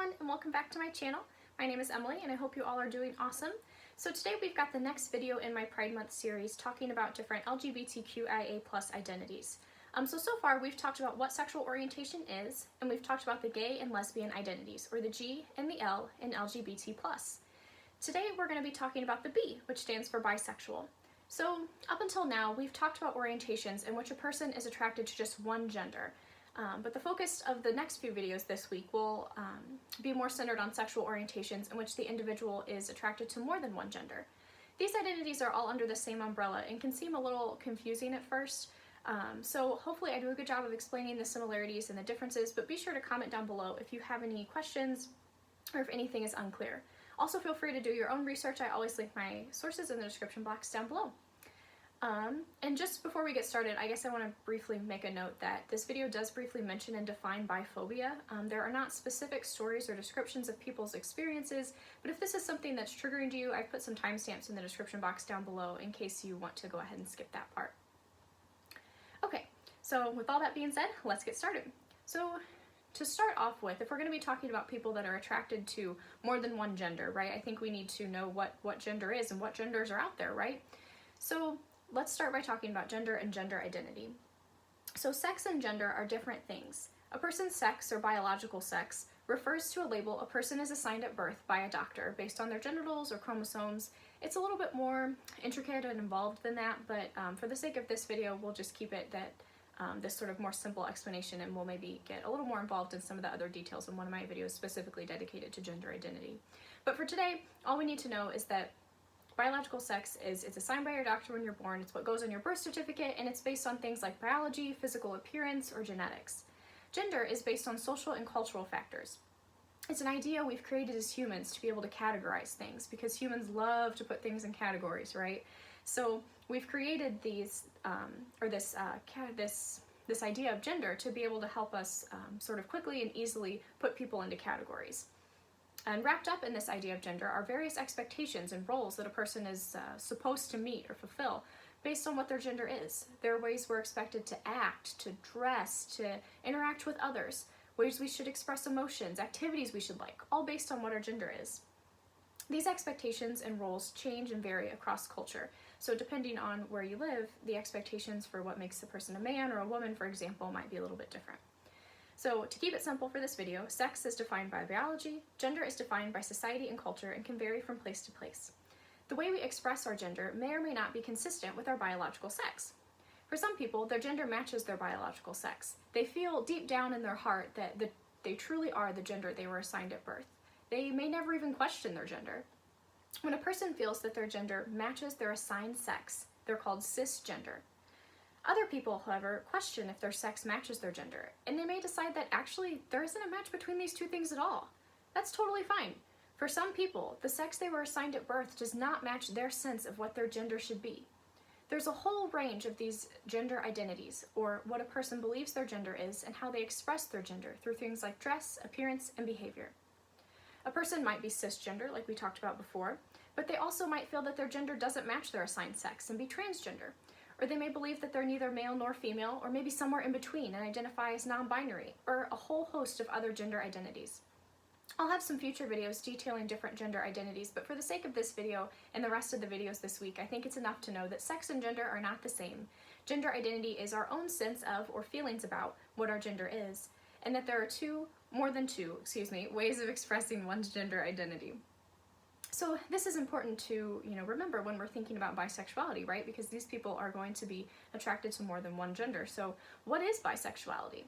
everyone, and welcome back to my channel. My name is Emily and I hope you all are doing awesome. So today we've got the next video in my Pride Month series talking about different LGBTQIA+ identities. So far we've talked about what sexual orientation is, and we've talked about the gay and lesbian identities, or the G and the L in LGBT+. Today we're going to be talking about the B, which stands for bisexual. So up until now we've talked about orientations in which a person is attracted to just one gender. But the focus of the next few videos this week will be more centered on sexual orientations in which the individual is attracted to more than one gender. These identities are all under the same umbrella and can seem a little confusing at first, so hopefully I do a good job of explaining the similarities and the differences, but be sure to comment down below if you have any questions or if anything is unclear. Also feel free to do your own research. I always link my sources in the description box down below. And just before we get started, I guess I want to briefly make a note that this video does briefly mention and define biphobia. There are not specific stories or descriptions of people's experiences, but if this is something that's triggering to you, I've put some timestamps in the description box down below in case you want to go ahead and skip that part. Okay, so with all that being said, let's get started. So to start off with, if we're going to be talking about people that are attracted to more than one gender, right, I think we need to know what gender is and what genders are out there, right? So let's start by talking about gender and gender identity. So sex and gender are different things. A person's sex or biological sex refers to a label a person is assigned at birth by a doctor based on their genitals or chromosomes. It's a little bit more intricate and involved than that, but for the sake of this video, we'll just keep it that this sort of more simple explanation, and we'll maybe get a little more involved in some of the other details in one of my videos specifically dedicated to gender identity. But for today, all we need to know is that biological sex it's assigned by your doctor when you're born, it's what goes on your birth certificate, and it's based on things like biology, physical appearance, or genetics. Gender is based on social and cultural factors. It's an idea we've created as humans to be able to categorize things, because humans love to put things in categories, right? So we've created these, this idea of gender to be able to help us sort of quickly and easily put people into categories. And wrapped up in this idea of gender are various expectations and roles that a person is supposed to meet or fulfill based on what their gender is. There are ways we're expected to act, to dress, to interact with others, ways we should express emotions, activities we should like, all based on what our gender is. These expectations and roles change and vary across culture. So depending on where you live, the expectations for what makes a person a man or a woman, for example, might be a little bit different. So to keep it simple for this video, sex is defined by biology, gender is defined by society and culture, and can vary from place to place. The way we express our gender may or may not be consistent with our biological sex. For some people, their gender matches their biological sex. They feel deep down in their heart that they truly are the gender they were assigned at birth. They may never even question their gender. When a person feels that their gender matches their assigned sex, they're called cisgender. Other people, however, question if their sex matches their gender, and they may decide that actually there isn't a match between these two things at all. That's totally fine. For some people, the sex they were assigned at birth does not match their sense of what their gender should be. There's a whole range of these gender identities, or what a person believes their gender is and how they express their gender through things like dress, appearance, and behavior. A person might be cisgender, like we talked about before, but they also might feel that their gender doesn't match their assigned sex and be transgender. Or they may believe that they're neither male nor female, or maybe somewhere in between and identify as non-binary, or a whole host of other gender identities. I'll have some future videos detailing different gender identities, but for the sake of this video and the rest of the videos this week, I think it's enough to know that sex and gender are not the same. Gender identity is our own sense of, or feelings about, what our gender is, and that there are more than two ways of expressing one's gender identity. So this is important to, remember when we're thinking about bisexuality, right? Because these people are going to be attracted to more than one gender. So what is bisexuality?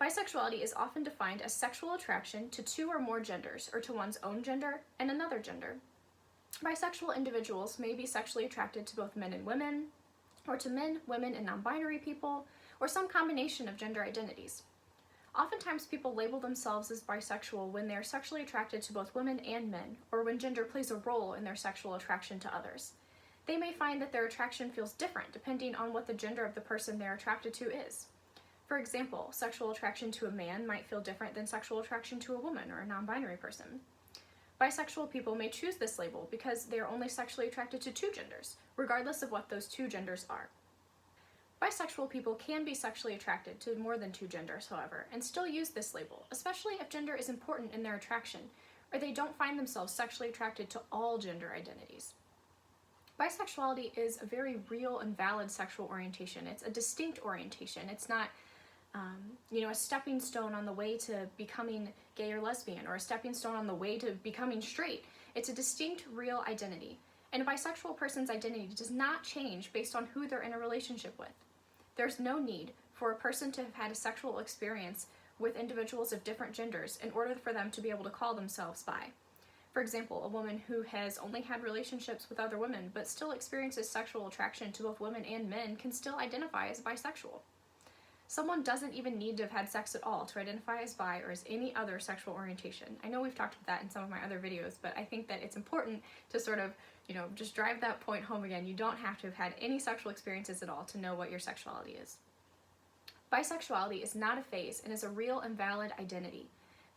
Bisexuality is often defined as sexual attraction to two or more genders, or to one's own gender and another gender. Bisexual individuals may be sexually attracted to both men and women, or to men, women, and non-binary people, or some combination of gender identities. Oftentimes people label themselves as bisexual when they are sexually attracted to both women and men, or when gender plays a role in their sexual attraction to others. They may find that their attraction feels different depending on what the gender of the person they're attracted to is. For example, sexual attraction to a man might feel different than sexual attraction to a woman or a non-binary person. Bisexual people may choose this label because they are only sexually attracted to two genders, regardless of what those two genders are. Bisexual people can be sexually attracted to more than two genders, however, and still use this label, especially if gender is important in their attraction, or they don't find themselves sexually attracted to all gender identities. Bisexuality is a very real and valid sexual orientation. It's a distinct orientation. It's not, a stepping stone on the way to becoming gay or lesbian, or a stepping stone on the way to becoming straight. It's a distinct, real identity. And a bisexual person's identity does not change based on who they're in a relationship with. There's no need for a person to have had a sexual experience with individuals of different genders in order for them to be able to call themselves bi. For example, a woman who has only had relationships with other women but still experiences sexual attraction to both women and men can still identify as bisexual. Someone doesn't even need to have had sex at all to identify as bi or as any other sexual orientation. I know we've talked about that in some of my other videos, but I think that it's important to sort of, just drive that point home again. You don't have to have had any sexual experiences at all to know what your sexuality is. Bisexuality is not a phase and is a real and valid identity.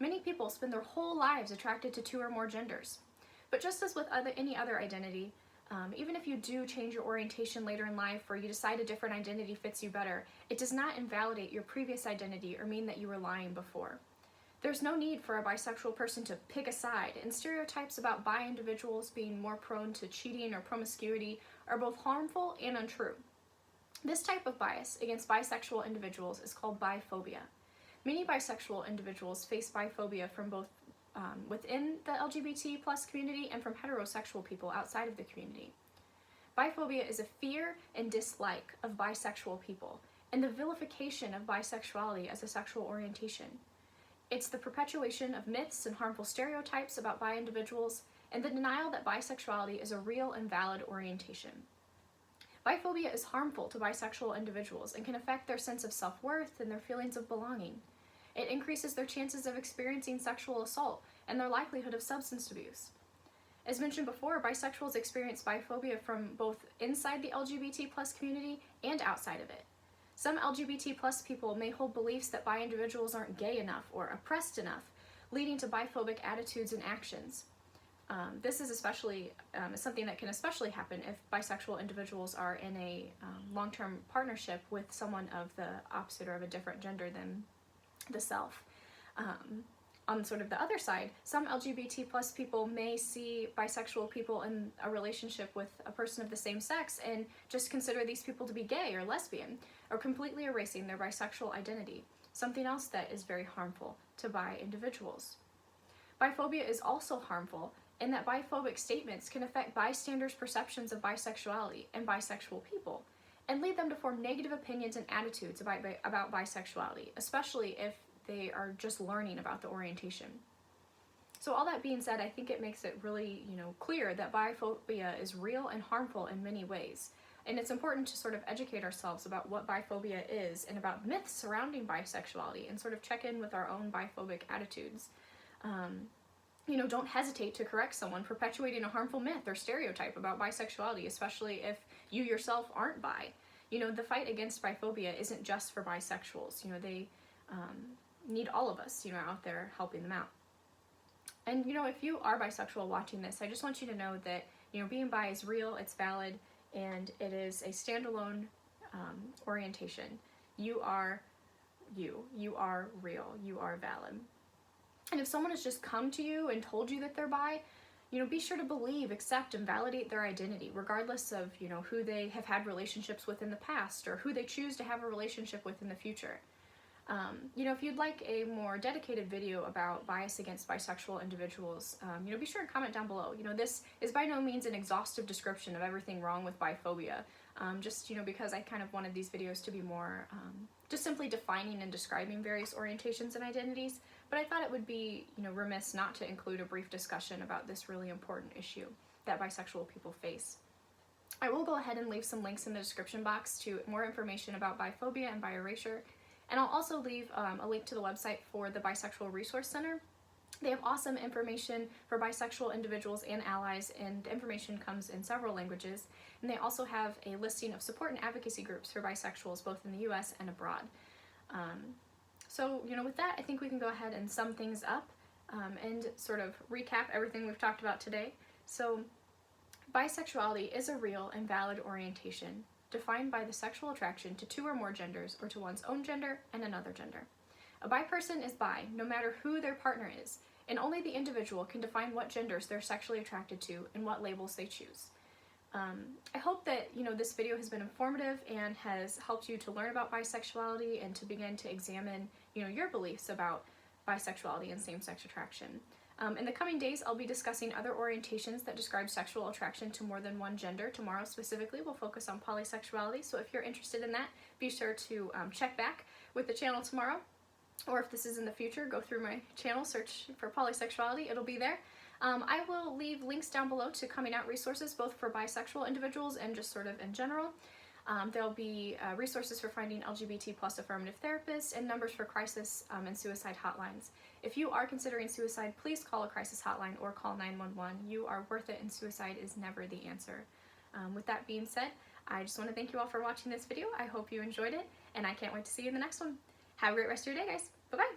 Many people spend their whole lives attracted to two or more genders. But just as with any other identity, even if you do change your orientation later in life or you decide a different identity fits you better, it does not invalidate your previous identity or mean that you were lying before. There's no need for a bisexual person to pick a side, and stereotypes about bi individuals being more prone to cheating or promiscuity are both harmful and untrue. This type of bias against bisexual individuals is called biphobia. Many bisexual individuals face biphobia from both within the LGBT plus community and from heterosexual people outside of the community. Biphobia is a fear and dislike of bisexual people and the vilification of bisexuality as a sexual orientation. It's the perpetuation of myths and harmful stereotypes about bi individuals and the denial that bisexuality is a real and valid orientation. Biphobia is harmful to bisexual individuals and can affect their sense of self-worth and their feelings of belonging. It increases their chances of experiencing sexual assault and their likelihood of substance abuse. As mentioned before, bisexuals experience biphobia from both inside the LGBT plus community and outside of it. Some LGBT plus people may hold beliefs that bi individuals aren't gay enough or oppressed enough, leading to biphobic attitudes and actions. This is especially something that can especially happen if bisexual individuals are in a long-term partnership with someone of the opposite or of a different gender than the self. On sort of the other side, some LGBT plus people may see bisexual people in a relationship with a person of the same sex and just consider these people to be gay or lesbian, or completely erasing their bisexual identity, something else that is very harmful to bi individuals. Biphobia is also harmful in that biphobic statements can affect bystanders' perceptions of bisexuality and bisexual people, and lead them to form negative opinions and attitudes about bisexuality, especially if they are just learning about the orientation. So all that being said, I think it makes it really, clear that biphobia is real and harmful in many ways. And it's important to sort of educate ourselves about what biphobia is and about myths surrounding bisexuality and sort of check in with our own biphobic attitudes. Don't hesitate to correct someone perpetuating a harmful myth or stereotype about bisexuality, especially if you yourself aren't bi. The fight against biphobia isn't just for bisexuals. They need all of us, out there helping them out. And, if you are bisexual watching this, I just want you to know that, being bi is real, it's valid, and it is a standalone orientation. You are you. You are real. You are valid. And if someone has just come to you and told you that they're bi, be sure to believe, accept, and validate their identity, regardless of, who they have had relationships with in the past or who they choose to have a relationship with in the future. If you'd like a more dedicated video about bias against bisexual individuals, be sure to comment down below. This is by no means an exhaustive description of everything wrong with biphobia, because I kind of wanted these videos to be more just simply defining and describing various orientations and identities, but I thought it would be, remiss not to include a brief discussion about this really important issue that bisexual people face. I will go ahead and leave some links in the description box to more information about biphobia and bi-erasure. And I'll also leave a link to the website for the Bisexual Resource Center. They have awesome information for bisexual individuals and allies, and the information comes in several languages. And they also have a listing of support and advocacy groups for bisexuals both in the US and abroad. So, with that, I think we can go ahead and sum things up and sort of recap everything we've talked about today. So, bisexuality is a real and valid orientation. defined by the sexual attraction to two or more genders or to one's own gender and another gender. A bi person is bi, no matter who their partner is, and only the individual can define what genders they're sexually attracted to and what labels they choose. I hope that this video has been informative and has helped you to learn about bisexuality and to begin to examine your beliefs about bisexuality and same-sex attraction. In the coming days, I'll be discussing other orientations that describe sexual attraction to more than one gender. Tomorrow specifically, we'll focus on polysexuality, so if you're interested in that, be sure to check back with the channel tomorrow. Or if this is in the future, go through my channel, search for polysexuality, it'll be there. I will leave links down below to coming out resources, both for bisexual individuals and just sort of in general. There'll be resources for finding LGBT plus affirmative therapists and numbers for crisis and suicide hotlines. If you are considering suicide, please call a crisis hotline or call 911. You are worth it and suicide is never the answer. With that being said, I just want to thank you all for watching this video. I hope you enjoyed it and I can't wait to see you in the next one. Have a great rest of your day, guys. Bye-bye.